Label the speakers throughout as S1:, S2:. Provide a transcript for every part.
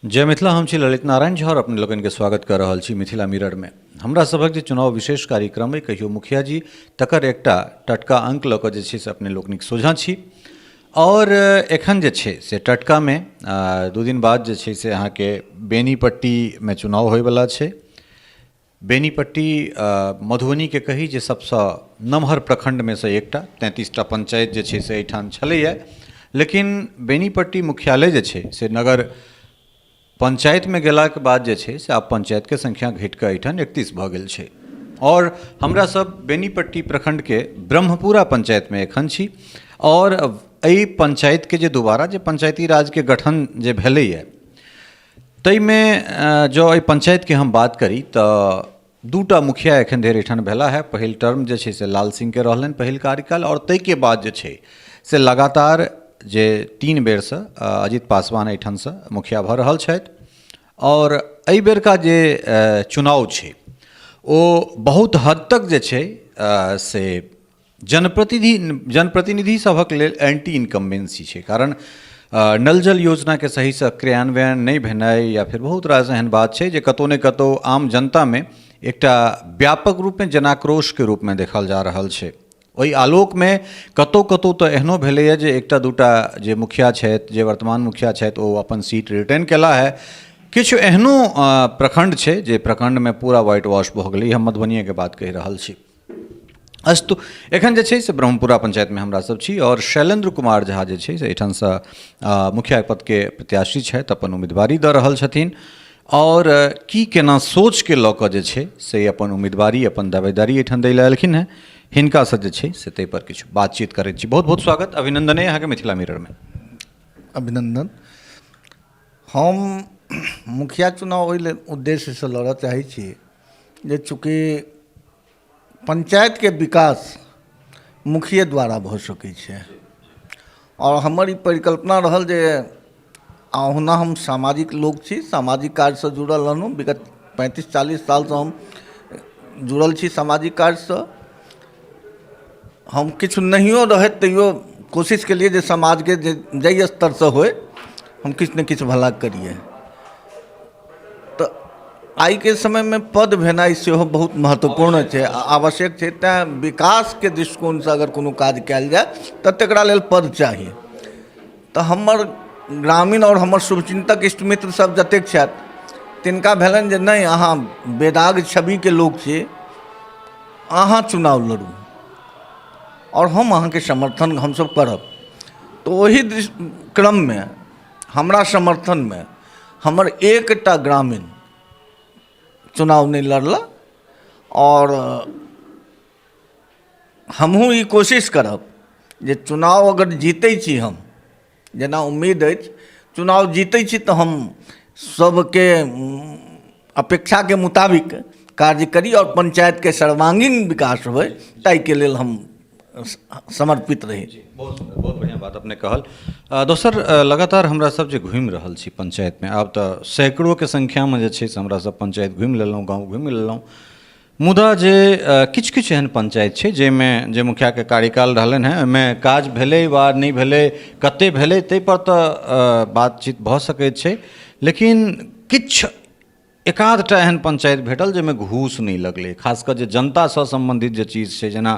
S1: जय मिथिला, हम छी ललित नारायण झा और अपने लोगन के स्वागत कर रहल छी मिथिला मिरर में। हमरा सबक जे चुनाव विशेष कार्यक्रम है कहियो मुखिया जी तकर एकटा टटका अंक लऽ कऽ जे छै से अपने लोकनिक सोझा छी और एखन जे छै से टटका में 2 दिन बाद जे छै से अहाँके बेनीपट्टी में चुनाव होयवला छै। बेनीपट्टी मधुबनी के कही जे सबसँ नमहर प्रखंड में से एकटा 33टा पंचायत जे छै से एहिठाम छलैया, लेकिन बेनीपट्टी मुख्यालय जे छै से नगर पंचायत में गेला के बाद जे छै से आब पंचायत के संख्या घटि कऽ एहिठाम 31 भऽ गेल छै और हमरा सब बेनीपट्टी प्रखंड के ब्रह्मपुरा पंचायत में एखन छी और एहि पंचायत के जे दोबारा जे पंचायती राज के गठन जे भेलैया ताहिमे जो एहि पंचायत के हम बात करी तऽ 2टा मुखिया एखन धरि एहिठाम भेला है। पहिल टर्म जे छै से लाल सिंह के रहलनि पहिल कार्यकाल और ताहिके बाद जे छै से लगातार जे 3 बेरसँ अजित पासवान एहिठामसँ मुखिया भऽ रहल छथि और एहि बेरका जे चुनाव छै ओ बहुत हद तक जे छै से जनप्रतिनिधि सभक लेल एंटी इनकम्बेंसी छै। कारण नल जल योजना के सही से क्रियान्वयन नहीं भेनाइ या फिर बहुत रास एहन बात छै जे कतौ ने कतौ आम जनता में एकटा व्यापक रूप में जनाक्रोश के रूप में देखल जा रहल छै। ओहि आलोक में कतौ कतौ तऽ एहनो भेलैया जे एकटा दूटा जे मुखिया छथि, जे वर्तमान मुखिया छथि, ओ अपन सीट रिटेन केला है। किछु एहनो प्रखंड छै जे प्रखंड में पूरा व्हाइट वॉश भऽ गेलै। हम मधुबनीये के बात कहि रहल छी। अस्तु, एखन जे छै से ब्रह्मपुरा पंचायत में हमरा सब छी और शैलेंद्र कुमार झा जे छै से एहिठामसँ मुखिया पद के प्रत्याशी छथि, अपन उम्मीदवारी दऽ रहल छथिन और की केना सोच के लऽ कऽ जे छै से अपन उम्मीदवारी अपन दावेदारी एहिठाम दै लए एलखिन हैं, हिनका से जे छै से ताहि पर किछु बातचीत करै छी। बहुत बहुत स्वागत, अभिनंदन है अहाँके मिथिला मिरर में।
S2: अभिनंदन। हम मुखिया चुनाव ओहि उद्देश्य से लड़ऽ चाहै छी जे चूँकि पंचायत के विकास मुखिए द्वारा भऽ सकै छै और हमर ई परिकल्पना रहल जे ओहुना हम सामाजिक लोक छी, सामाजिक कार्य से जुड़ल रहलहुँ। विगत 35-40 साल से हम जुड़ल छी सामाजिक कार्य से। हम किछु नहियो रहैत तैयो कोशिश केलिए जे समाज के जाहि स्तर से होय हम किछु ने किछु भला करिए। तो आई के समय में पद भेनाइ सेहो बहुत महत्वपूर्ण है, आवश्यक है। तैं विकास के दृष्टिकोण से अगर कोनो काज कयल जाए तऽ तकरा लेल पद चाहिए। तो हमर ग्रामीण और हमर शुभचिंतक इष्टमित्र सब जतेक छथि तिनका भेलनि जे नहीं, अहाँ बेदाग छवि के लोक छी, अहाँ चुनाव लड़ू और हम अहाँ के समर्थन हमसब करब। तो वही क्रम में हमरा समर्थन में हमर एकटा ग्रामीण चुनाव नहीं लड़ला और हमहूँ ई कोशिश करब जे चुनाव अगर जीतै छी, हम जेना उम्मीद अछि चुनाव जीतै छी तऽ हम सबके अपेक्षा के मुताबिक कार्य करी और पंचायत के सर्वांगीण विकास होय, ताहि के लेल हम समर्पित रही।
S1: बहुत सुंदर, बहुत बढ़िया बात अपने कहल। दोसर, लगातार हमरा सब जे घूमि रहल छी पंचायत में, आब तऽ सैकड़ों के संख्या में जे छै से हमरा सब पंचायत घूमि लेलहुँ, गाँव घूमि लेलहुँ। मुदा जे किछु किछु एहन पंचायत छै जाहिमे जे मुखिया के कार्यकाल रहलनि हैं ओहिमे काज भेलै वा नहि भेलै, कते भेलै ताहि पर तऽ बातचीत भऽ सकैत छै। लेकिन किछु एकाधटा एहन पंचायत भेटल जाहिमे घूस नहीं लगलै, खासकर जे जनता से संबंधित जे चीज छै, जेना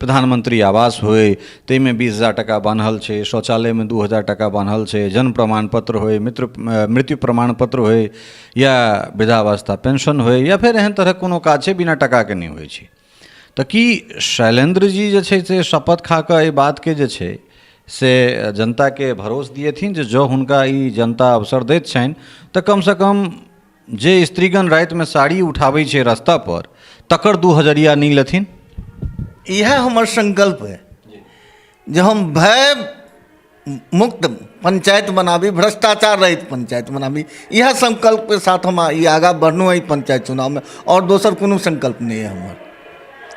S1: प्रधानमंत्री आवास होय ताहिमे 20,000 टका बान्हल छै, शौचालय में 2,000 टका बान्हल छै, जन्म प्रमाण पत्र होय, मृत्यु प्रमाण पत्र होय या वृद्धावस्था पेंशन होय या फिर एहन तरह कोनो काज छै बिना टका के नहीं होइ छै। तऽ की शैलेंद्र जी जे छै से शपथ खा कऽ एहि बात के जे छै से जनता के भरोस दिएथिन जे जँ हुनका ई जनता अवसर दैत छनि तऽ कम से कम जे स्त्रीगण राति में साड़ी उठाबै छै रास्ता पर तकर 2,000 नहीं लेथिन?
S2: यह हमर संकल्प है जे हम भय मुक्त पंचायत बनाबी, भ्रष्टाचार रहित पंचायत बनाबी। यह संकल्प के साथ हम ई आगाँ बढ़लहुँ है पंचायत चुनाव में और दोसर कोनो संकल्प नहीं है हमर,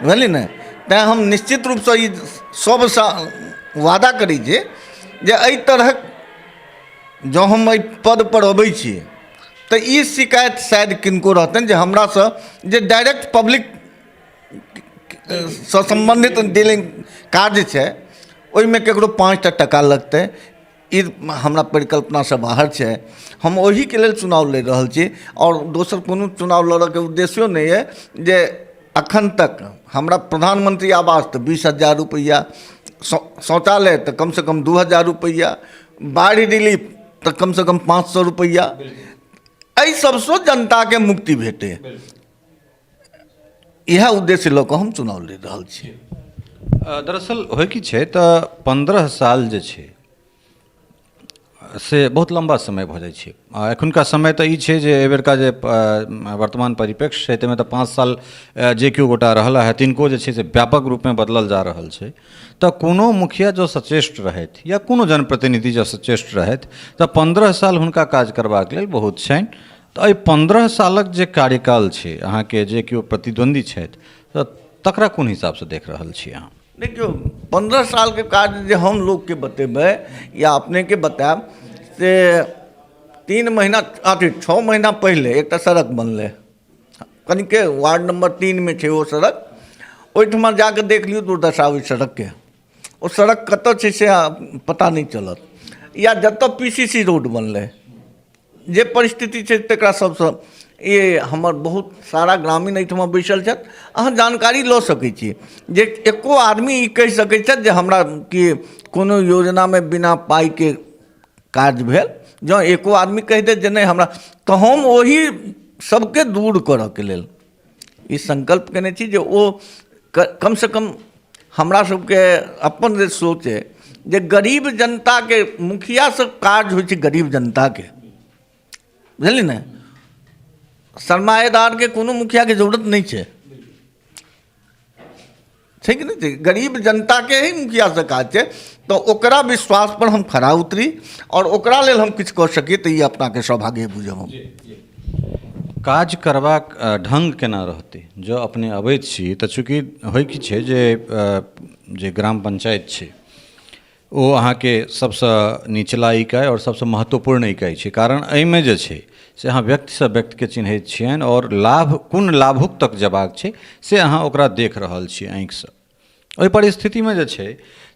S2: बुझलिए ने। तैं हम निश्चित रूप से ई सब वादा करी जे एहि तरहक जँ हम एहि पद पर अबै छी तो ई शिकायत शायद किनको रहतनि जे हमरा से जे डायरेक्ट पब्लिक से संबंधित डीलिंग कार्य छै ओहिमे केकरो 5 टका लगतै, ई हमरा परिकल्पना से बाहर छै। हम ओही के लेल चुनाव लड़ रहल छी और दोसर कोनो चुनाव लड़ऽ के उद्देश्यो नहीं है। जे अखन तक हमरा प्रधानमंत्री आवास तो 20,000 रुपया, शौचालय तो कम से कम 2,000 रुपया, बाढ़ रिलीफ तो कम से कम 500 रुपया, एहि सबसँ जनता के मुक्ति भेटे, यह उद्देश्य लऽ कऽ हम चुनाव लड़ रहल छी।
S1: दरअसल होइ की छै तऽ 15 साल जे छै से बहुत लंबा समय भऽ जाइ छै। एखुनका समय तऽ ई छै जे एहि बेरका जे वर्तमान परिप्रेक्ष्य छै ताहिमे तऽ 5 साल जे केओ गोटा रहला है तिनको जे छै से व्यापक रूपमे बदलल जा रहल छै। तऽ कोनो मुखिया जो सचेष्ट रहथि या कोनो जनप्रतिनिधि जो सचेष्ट रहथि तऽ 15 साल हुनका काज करबाक लेल बहुत छनि। तऽ एहि 15 सालक जे कार्यकाल छै अहाँके जे केओ प्रतिद्वंदी छथि तऽ तकरा कोन हिसाबसँ देख रहल छी अहाँ?
S2: देखियो 15 साल के कार्य जे हम लोग के बतेबै या अपने के बतायब से 3 महीना 6 महीना पहले एक सड़क बनलै कनिके वार्ड नंबर 3 में छै वो सड़क, ओहिठमा जाके देख लियौ दुर्दशा ओहि सड़क के। ओ सड़क कतऽ छै से पता नहीं चलत। या जतऽ PCC रोड बनलै जे परिस्थिति छै तकरा सबसँ ये हमर बहुत सारा ग्रामीण एहिठमा बैसल छथि, अहाँ जानकारी लऽ सकै छी जे एको आदमी ई कहि सकै छथि जे हमरा कि कोनो योजनामे बिना पाइके काज भेल। जँ एको आदमी कहि देत जे नहि हमरा, तऽ हम ओही सबके दूर करऽके लेल ई संकल्प केने छी जे ओ कम से कम हमरा सबके अपन जे सोच है जे गरीब जनताके मुखियासँ काज होइ छै, गरीब जनताके, बुझलियै ने? सरमाएदार के कोनो मुखिया के जरूरत नहीं है, छै कि नहीं? गरीब जनता के ही मुखिया से काज है। तो ओकरा विश्वास पर हम खरा उतरी और ओकरा लेल हम किछु कऽ सकी तऽ ई अपना के सौभाग्य बुझब। हम
S1: काज करबाक ढंग केना रहतै जो अपने अबैत छी तऽ चूँकि होइ की छै जे ग्राम पंचायत छै ओ अहाँके सबसँ निचला इकाई और सबसँ महत्वपूर्ण इकाई छै। कारण एहिमे जे छै से अहाँ व्यक्तिसँ व्यक्तिके चिन्हैत छियनि और लाभ कोन लाभुक तक जेबाक छै से अहाँ ओकरा देख रहल छी आँखिसँ। ओहि परिस्थितिमे जे छै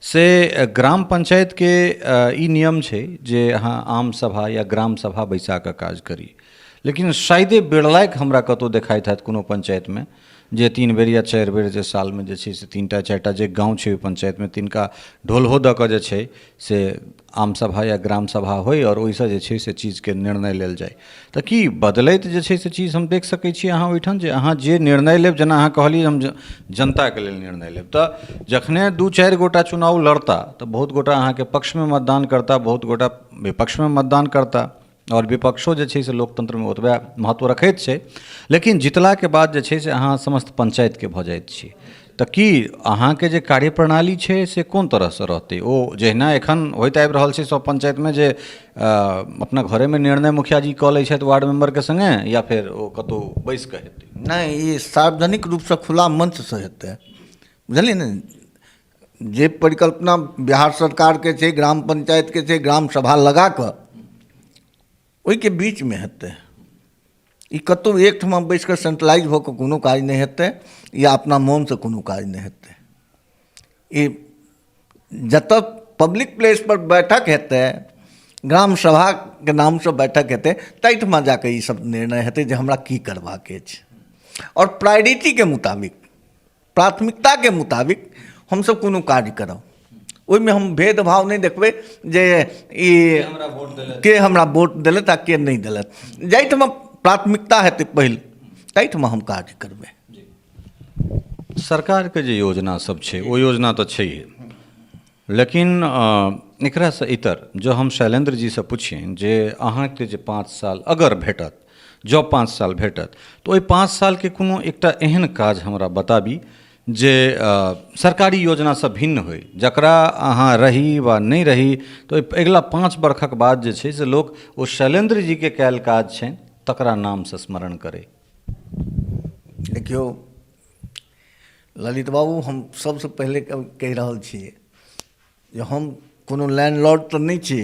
S1: से ग्राम पंचायतके ई नियम छै जे अहाँ आम सभा या ग्राम सभा बैसा कऽ काज करी, लेकिन शायदे बेरलायक हमरा कतहु देखाइत हैत कोनो पंचायतमे जे 3 बेर या 4 बेर जे सालमे जे छै से 3टा 4टा जे गाँव छै ओहि पंचायतमे तिनका ढोलहो दऽ कऽ जे छै से आम सभा या ग्राम सभा होइ और ओहिसँ जे छै से चीजके निर्णय लेल जाय। तऽ की बदलैत जे छै से चीज हम देख सकै छी अहाँ ओहिठाम जे अहाँ जे निर्णय लेब, जेना अहाँ कहलियै हम जनताके लेल निर्णय लेब, तऽ जखने 2-4 गोटा चुनाव लड़ता तऽ बहुत गोटा अहाँके पक्षमे मतदान करता, बहुत गोटा विपक्षमे मतदान करता और विपक्षो जे छै से लोकतंत्रमे ओतबे महत्व रखैत छै। लेकिन जितलाके बाद जे छै से अहाँ समस्त पंचायतके भऽ जाइत छी, तऽ की अहाँके जे कार्यप्रणाली छै से कोन तरहसँ रहतै? ओ जहिना एखन होइत आबि रहल छै सब पंचायतमे जे अपना घरेमे निर्णय मुखिया जी कऽ लै छथि वार्ड मेंबरके सङ्गे, या फेर ओ कतहु बैसि कऽ हेतै?
S2: नहीं, ई सार्वजनिक रूपसँ खुला मंचसँ हेतै, बुझलियै ने? जे परिकल्पना बिहार सरकारके छै, ग्राम पंचायतके छै, ग्राम सभा लगा कऽ ओहिके बीचमे हेतै। ई कतहु एकठमा बैस कऽ सेंट्रलाइज भऽ कऽ कोनो काज नहि हेतै या अपना मोनसँ कोनो काज नहि हेतै। ई जतऽ पब्लिक प्लेस पर बैठक हेतै, ग्राम सभाके नामसँ बैठक हेतै, ताहिठमा जाकऽ ई सब निर्णय हेतै जे हमरा की करबाक अछि। और प्रायोरिटीके मुताबिक, प्राथमिकताके मुताबिक हमसब कोनो काज करब। ओहिमे हम भेदभाव नहीं देखबै जे ई के हमरा वोट देलत आ के नहीं देलत। जाहिठमा प्राथमिकता हेतै पहिल ताहिठमा हम काज करबै।
S1: सरकारके जे योजना सब छै ओ योजना तऽ छैहे, लेकिन एकरासँ इतर जो हम शैलेंद्र जीसँ पूछियनि जे अहाँके जे 5 साल अगर भेटत, जँ 5 साल भेटत तऽ ओहि 5 सालके कोनो एकटा एहन काज हमरा बताबी जे सरकारी योजनासँ भिन्न होइ, जकरा अहाँ रही वा नहीं रही तऽ अगिला 5 वर्षक बाद जे छै से लोक ओ शैलेंद्र जीके कयल काज छनि तकरा नामसँ स्मरण करे।
S2: देखियौ ललित बाबू, हम सबसँ पहिले कहि रहल छी जे हम कोनो लैंडलॉर्ड तऽ नहीं छी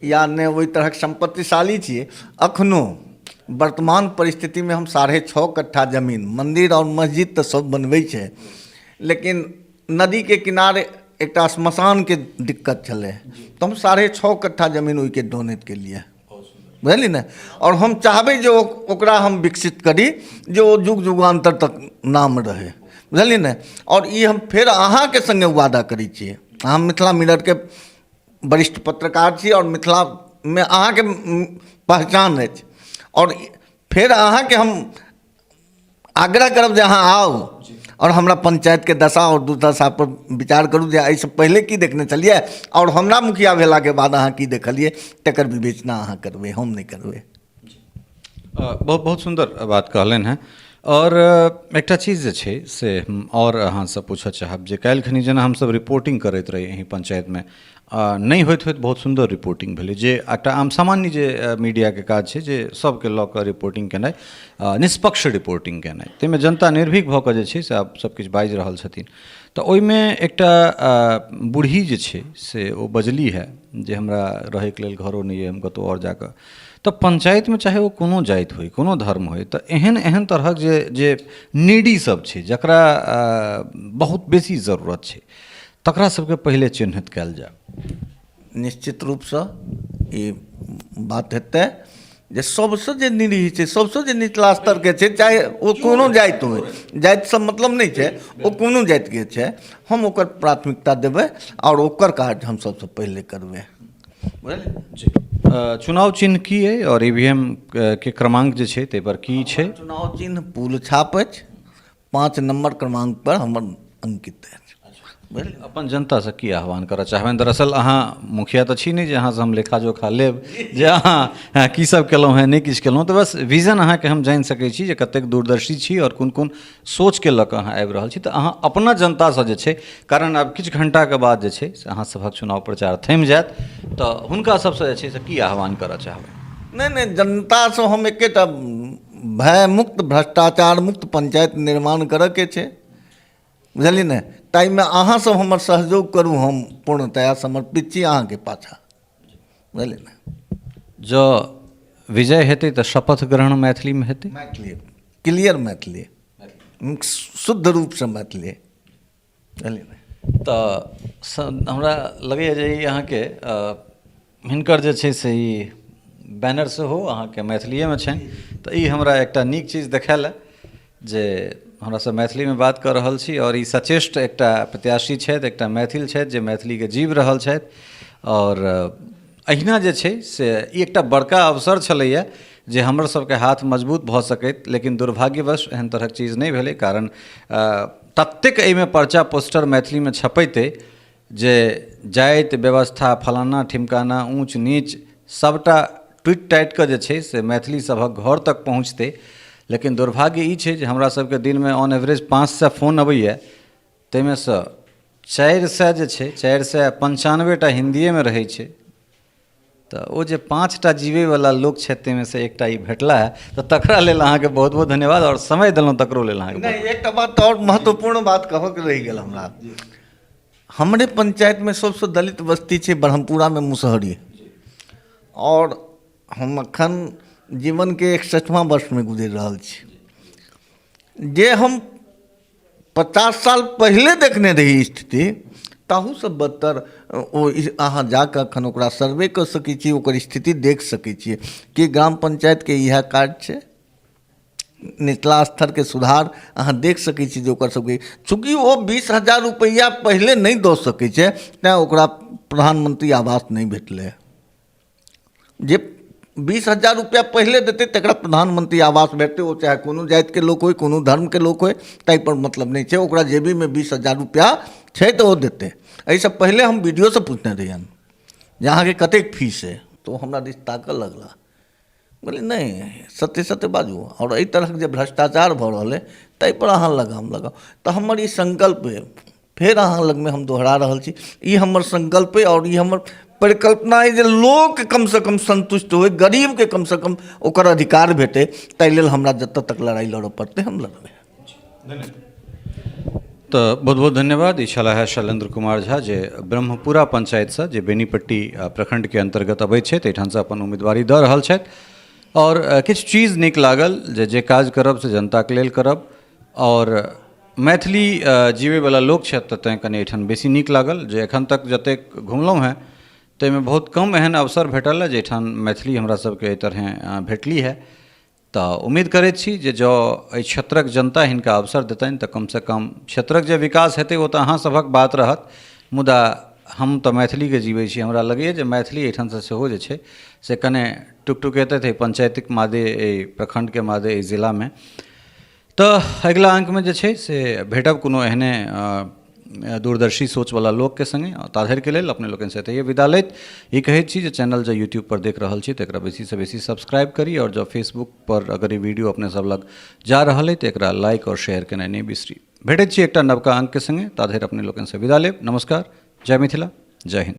S2: या नहि ओहि तरहक संपत्तिशाली छी। अखनो वर्तमान परिस्थितिमे हम 6.5 कट्ठा जमीन, मंदिर और मस्जिद तऽ सब बनबै छै, लेकिन नदी के किनारे एक स्मशान के दिक्कत चले, तो हम 6.5 कट्ठा जमीन ओहि के डोनेट के लिए, बुझलिए ने। और हम चाहबे जो ओकरा हम विकसित करी, जो जुग जुगान्तर तक नाम रहे, बुझलिए ने। और ये हम फिर अहाँ के संगे वादा करी छियै, अहाँ मिथिला मिरर के वरिष्ठ पत्रकार छी और मिथिला में अहाँ के पहचान अछि, और फिर अहाँ के हम आग्रह करब जे अहाँ आउ और हमरा पंचायत के दशा और दुर्दशा पर विचार करू, जे एहिसँ पहले की देखने छलियै और हमरा मुखिया भेला के बाद अहाँ की देखलियै, तकर विवेचना अहाँ करबै, हम नहीं करबै।
S1: बहुत बहुत सुंदर बात कहलन हैं। और एकटा चीज जे छै से हम और अहाँसँ पूछऽ चाहब, जे काल्हि खनी जेना हमसब रिपोर्टिंग करैत रही यहीं पंचायत में, नहीं होइत होइत बहुत सुंदर रिपोर्टिंग भेलै, जे एकटा आम सामान्य जे मीडिया के काज छै, जे सबके लऽ कऽ रिपोर्टिंग केनाइ, निष्पक्ष रिपोर्टिंग केनाइ, ताहिमे जनता निर्भीक भऽ कऽ जे छै से आब सब किछु बाजि रहल छथिन। तऽ ओहिमे एकटा बूढ़ी जे छै से ओ बजली है जे हमरा रहैके लेल घरो नहि अइ, हम कतहु आओर जाकऽ, तऽ पंचायत में चाहे वो कोनो जाति होय, कोनो धर्म होय, तऽ एहन एहन तरहक जे नीडी सब छै, जकरा बहुत बेसी जरूरत छै, तकरा सबके पहिले चिन्हित कयल जाय।
S2: निश्चित रूपसँ ई बात हेतै जे सबसँ जे निरीह छै, सबसँ जे निचला स्तर के छै, चाहे ओ कोनो जाति होय, जातिसँ मतलब नहीं छै, ओ कोनो जाति के छै, हम ओकर प्राथमिकता देबै और ओकर काज हम सबसँ पहिले करबै, बुझलियै
S1: जी। चुनाव चिन्ह की है और ईवीएम के क्रमांक जे छै ताहि पर की छै?
S2: चुनाव चिन्ह पुल छाप अछि, 5 नंबर क्रमांक पर हमर अंकित अछि।
S1: अपन जनता से की आह्वान करऽ चाहबनि? दरअसल अहाँ मुखिया तऽ छी नहीं जे अहाँ से हम लेखा जोखा लेब जे अहाँ की सब केलहुँ हैं, नहीं किछु केलहुँ, तऽ बस विजन अहाँके हम जानि सकै छी जे कतेक दूरदर्शी छी और कोन कोन सोच के लऽ कऽ अहाँ आबि रहल छी। तऽ अहाँ अपना जनता से जे छै, कारण आब किछु घंटा के बाद जे छै से अहाँ सभक चुनाव प्रचार थमि जायत, तऽ हुनका सबसँ जे छै से की आह्वान करऽ चाहबै?
S2: नहीं जनता से हम एकेटा भय मुक्त भ्रष्टाचार मुक्त पंचायत निर्माण करऽ के छै, बुझलियै ने। ताहिमे अहाँ सब हमर सहयोग करू, हम पूर्णतया समर्पित छी अहाँ के पाछा, बुझलियै ने।
S1: जो विजय हेतै तऽ शपथ ग्रहण मैथिली में हेतै?
S2: मैथिली, क्लियर मैथिली, शुद्ध रूप से मैथिली, बुझलियै ने।
S1: तऽ हमरा लगैए जे ई अहाँके हिनकर जे छै से ई बैनर सेहो अहाँके मैथिलीएमे छनि, तऽ ई हमरा एकटा नीक चीज देखायल जे हमरा सब मैथिली में बात कर रहल छी, और ई सचेष्ट एकटा प्रत्याशी छथि, एकटा मैथिल छथि जे मैथिली के जीव रहल छथि। और अहिना जे छै से ई एकटा बड़का अवसर छलैया जे हमर सबके हाथ मजबूत भऽ सकैत, लेकिन दुर्भाग्यवश एहन तरहक चीज नहि भेलै, कारण ततेक एहिमे पर्चा पोस्टर मैथिली में छपैते जे जाति व्यवस्था फलाना ठिमकाना ऊँच नीच सबटा ट्वीट टाइट कऽ जे छै से मैथिली सभक घर तक पहुँचतै। लेकिन दुर्भाग्य ई छै जे हमरा सबके दिन में ऑन एवरेज 500 फोन अबैया, ताहिमे सँ 400 जे छै 495 टा हिंदिए में रहै छै, तऽ ओ जे 5टा जीवैवला लोक छथि ताहिमे से एकटा ई भेटला है, तऽ तकरा लेल अहाँके बहुत बहुत धन्यवाद, और समय देलहुँ तकरो लेल अहाँके।
S2: नहीं एकटा बात और महत्वपूर्ण बात कहऽ के रहि गेल हमरा, हमरे पंचायत में सबसँ दलित बस्ती छै ब्रह्मपुरा में मुसहरी, और हम अखन जीवन के 61वां वर्ष में गुजरि रहल छी। जे हम 50 साल पहले देखने रही स्थिति, ताहू से बदतर ओ अहाँ जाकऽ अखन ओकरा सर्वे कऽ सकै छी, ओकर स्थिति देख सकै छियै कि ग्राम पंचायत के इएह काज छै। निचला स्तर के सुधार अहाँ देख सकै छी जे ओकर सबके, चूँकि ओ 20,000 रुपैआ पहिले नहीं दऽ सकै छै, तैँ ओकरा प्रधानमंत्री आवास नहीं भेटलै। जे 20,000 रुपया पहले देते तकरा प्रधानमंत्री आवास भेटते, ओ चाहे कोनो जाति के लोक होय, कोनो धर्म के लोक होय, ताहि पर मतलब नहीं छै, ओकरा जेबी में 20,000 रुपया छै तऽ ओ देते। एहिसँ पहले हम वीडियो से पूछने रहियन जे अहाँके कतेक फीस है, तो ओ हमरा दिस ताकऽ लगला, बोले नहीं सत्य सत्य बाजू, और एहि तरहक जे भ्रष्टाचार भऽ रहल है ताहि पर अहाँ लगाम लगाउ। तऽ हमर ई संकल्प है, फेर अहाँ लग में हम दोहरा रहल छी, ई हमर संकल्प है और ई हमर परिकल्पना है जे लोक कम से कम संतुष्ट होय, गरीब के कम से कम ओकर अधिकार भेटे, ताहि लेल हमरा जतऽ तक लड़ाई लड़ऽ पड़तै हम लड़बै।
S1: तो बहुत बहुत धन्यवाद। ई छलाह शैलेंद्र कुमार झा जे ब्रह्मपुरा पंचायत से, जे बेनीपट्टी प्रखंड के अंतर्गत अबैत छथि, एहिठाम से अपन उम्मीदवारी दऽ रहल छथि, और किछु चीज नीक लागल जे काज करब से जनता के लेल करब, और मैथिली जीवे वाला लोक छथि तेँ कनि एहिठाम बेसी नीक लागल जे एखन तक जतेक घुमलहुँ हेँ ताहिमे बहुत कम एहन अवसर भेटल है जहिठाम मैथिली हमरा सबके एहि तरहेँ भेटली है। तऽ उम्मीद करैत छी जे जँ एहि क्षेत्रक जनता हिनका अवसर देतनि तऽ कमसँ कम क्षेत्रक जे विकास हेतै ओ तऽ अहाँ सभक बात रहत, मुदा हम तऽ मैथिलीके जीवै छी, हमरा लगैए जे मैथिली एहिठामसँ सेहो जे छै से कने टुकटुकेतै पंचायतक मादे एहि प्रखण्डके मादे एहि जिलामे। तऽ अगिला अंकमे जे छै से भेटब कोनो एहने दूरदर्शी सोचवला लोकके संगे। ताधरिके लेल अपने लोकनि से एतहिए विदा लैत ई कहैत छी जे चैनल जो यूट्यूब पर देख रहल छी तऽ एकरा बेसीसँ बेसी सब्सक्राइब करी, और जो फेसबुक पर अगर ई वीडियो अपने सब लग जा रहल अइ तऽ एकरा लाइक और शेयर केनाइ नहि बिसरी। भेटैत छी एकटा नवका अंकके संगे, ताधरि अपने लोकनिसँ विदा लेब। नमस्कार, जय मिथिला, जय हिंद।